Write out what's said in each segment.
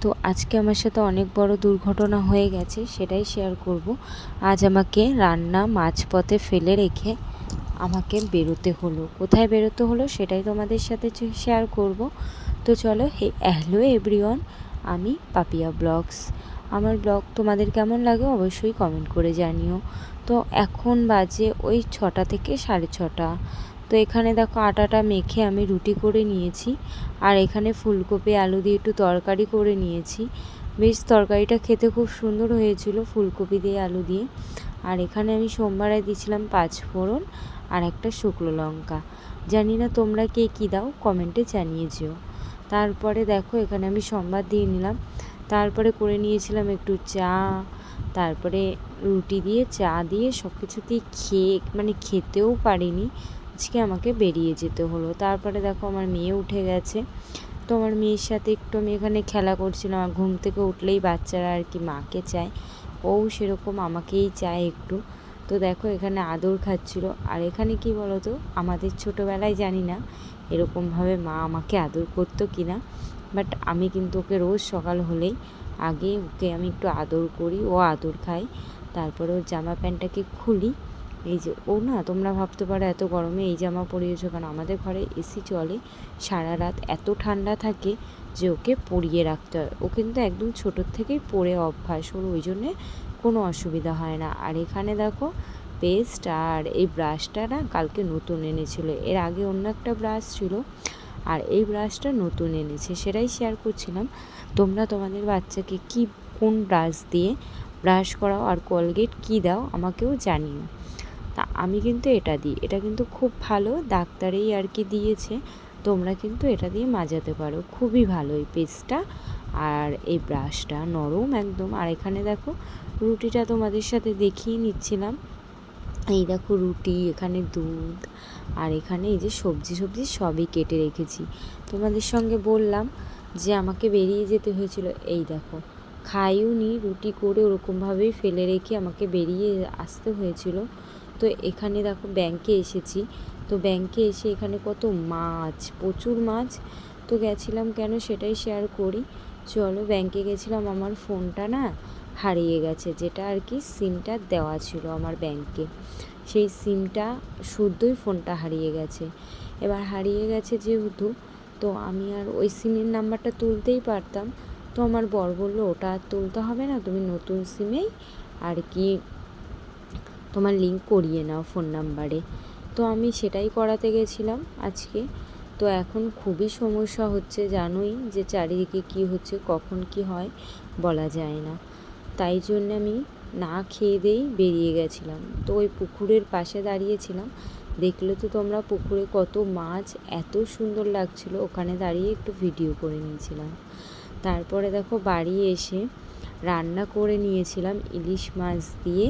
তো আজকে আমার সাথে অনেক বড় দুর্ঘটনা হয়ে গেছে, সেটাই শেয়ার করব। আজ আমাকে রান্না মাঝপথে ফেলে রেখে আমাকে বেরোতে হলো। কোথায় বেরোতে হলো সেটাই তোমাদের সাথে শেয়ার করব। তো চলো, হ্যালো এভরিওয়ান, আমি পাপিয়া ব্লগস। আমার ব্লগ তোমাদের কেমন লাগে অবশ্যই কমেন্ট করে জানিও। তো এখন বাজে ওই 6টা থেকে 6:30। তো এখানে দেখো আটাটা মেখে আমি রুটি করে নিয়েছি, আর এখানে ফুলকপি আলু দিয়ে একটু তরকারি করে নিয়েছি। বেশ তরকারিটা খেতে খুব সুন্দর হয়েছিল, ফুলকপি দিয়ে আলু দিয়ে। আর এখানে আমি সোমবারে দিয়েছিলাম 5 ফোড়ন আর একটা শুকনো লঙ্কা। জানি না তোমরা কে কী দাও, কমেন্টে জানিয়ে যেও। তারপরে দেখো এখানে আমি সোমবার দিয়ে নিলাম। তারপরে করে নিয়েছিলাম একটু চা, তারপরে রুটি দিয়ে চা দিয়ে সব কিছু দিয়ে খেতেও পারিনি, আজকে আমাকে বেরিয়ে যেতে হলো। তারপরে দেখো আমার মেয়ে উঠে গেছে, তো আমার মেয়ের সাথে একটু আমি এখানে খেলা করছিলাম। আর ঘুম থেকে উঠলেই বাচ্চারা আর কি মাকে চায়, ও সেরকম আমাকেই চায় একটু। তো দেখো এখানে আদর খাচ্ছিল। আর এখানে কি বলো তো, আমাদের ছোটোবেলায় জানি না এরকমভাবে মা আমাকে আদর করতো কি না, বাট আমি কিন্তু ওকে রোজ সকাল হলেই আগে ওকে আমি একটু আদর করি, ও আদর খায়। তারপরে ওর জামা প্যান্টটাকে খুলি। এই যে ও না, তোমরা ভাবতে পারো এত গরমে এই জামা পরিয়েছো কেন, আমাদের ঘরে এসি চলে, সারা রাত এত ঠান্ডা থাকে যে ওকে পরিয়ে রাখতে হয়। ও কিন্তু একদম ছোটোর থেকেই পরে অভ্যাস, ওর ওই জন্যে কোনো অসুবিধা হয় না। আর এখানে দেখো পেস্ট আর এই ব্রাশটা না কালকে নতুন এনেছিল, এর আগে অন্য একটা ব্রাশ ছিল, আর এই ব্রাশটা নতুন এনেছে, সেটাই শেয়ার করছিলাম। তোমরা তোমাদের বাচ্চাকে কোন ব্রাশ দিয়ে ব্রাশ করাও আর কোলগেট কী দাও আমাকেও জানিও। তা আমি কিন্তু এটা দিই, এটা কিন্তু খুব ভালো, ডাক্তারেই আর কি দিয়েছে। তোমরা কিন্তু এটা দিয়ে মাজাতে পারো, খুবই ভালো এই পেস্টটা আর এই ব্রাশটা, নরম একদম। আর এখানে দেখো রুটিটা তোমাদের সাথে দেখিয়ে নিচ্ছিলাম। এই দেখো রুটি, এখানে দুধ, আর এখানে এই যে সবজি সবই কেটে রেখেছি। তোমাদের সঙ্গে বললাম যে আমাকে বেরিয়ে যেতে হয়েছিল। এই দেখো খাইও নি, রুটি করে ওরকমভাবেই ফেলে রেখে আমাকে বেরিয়ে আসতে হয়েছিল। তো এখানে দেখো ব্যাংকে এসেছি। তো ব্যাংকে এসে এখানে কত মাছ, প্রচুর মাছ। তো গেছিলাম কেন সেটাই শেয়ার করি। চলো, ব্যাংকে গেছিলাম, আমার ফোনটা না হারিয়ে গেছে, যেটা আর কি সিমটা দেওয়া ছিল আমার ব্যাংকে, সেই সিমটা শুদ্ধই ফোনটা হারিয়ে গেছে। এবার হারিয়ে গেছে যেহেতু, তো আমি আর ওই সিমের নাম্বারটা তুলতেই পারতাম। তো আমার বর বললো ওটা আর তুলতে হবে না, তুমি নতুন সিমেই আর কি তোমার লিঙ্ক করিয়ে নাও ফোন নাম্বারে। তো আমি সেটাই করাতে গেছিলাম আজকে। তো এখন খুবই সমস্যা হচ্ছে, জানোই যে চারিদিকে কি হচ্ছে, কখন কি হয় বলা যায় না। তাই জন্য আমি না খেয়ে দিয়েই বেরিয়ে গেছিলাম। তো ওই পুকুরের পাশে দাঁড়িয়েছিলাম, দেখলে তো তোমরা পুকুরে কত মাছ, এত সুন্দর লাগছিল, ওখানে দাঁড়িয়ে একটু ভিডিও করে নিয়েছিলাম। তারপরে দেখো বাড়ি এসে রান্না করে নিয়েছিলাম ইলিশ মাছ দিয়ে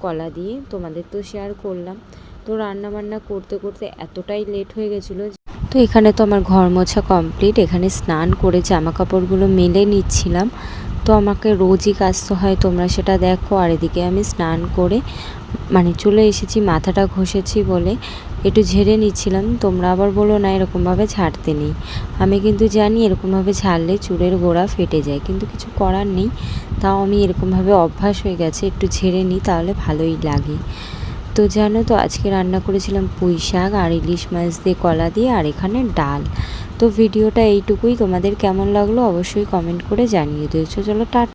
কলা দিয়ে, তোমাদের তো শেয়ার করলাম। তো রান্না করতে করতে এতটাই লেট হয়ে গেছিলো। তো এখানে তো আমার ঘর মোছা কমপ্লিট, এখানে স্নান করে জামা কাপড়গুলো মেলে নিচ্ছিলাম। তো আমাকে রোজই কাচতে হয়, তোমরা সেটা দেখো। আর এদিকে আমি স্নান করে চলে এসেছি, মাথাটা ঘষেছি বলে একটু ঝেড়ে নিচ্ছিলাম। তোমরা আবার বলো না এরকমভাবে ঝাড়তে নেই, আমি কিন্তু জানি এরকমভাবে ঝাড়লে চুলের গোড়া ফেটে যায়, কিন্তু কিছু করার নেই। তাও আমি এরকমভাবে অভ্যাস হয়ে গেছে, একটু ঝেড়ে নিই তাহলে ভালোই লাগে। তো জানো তো আজকে রান্না করেছিলাম পুঁই শাক আর ইলিশ মাছ দিয়ে কলা দিয়ে, আর এখানে ডাল। তো ভিডিওটা এইটুকুই, তোমাদের কেমন লাগলো অবশ্যই কমেন্ট করে জানিয়ে দিয়েছো। চলো টাটা।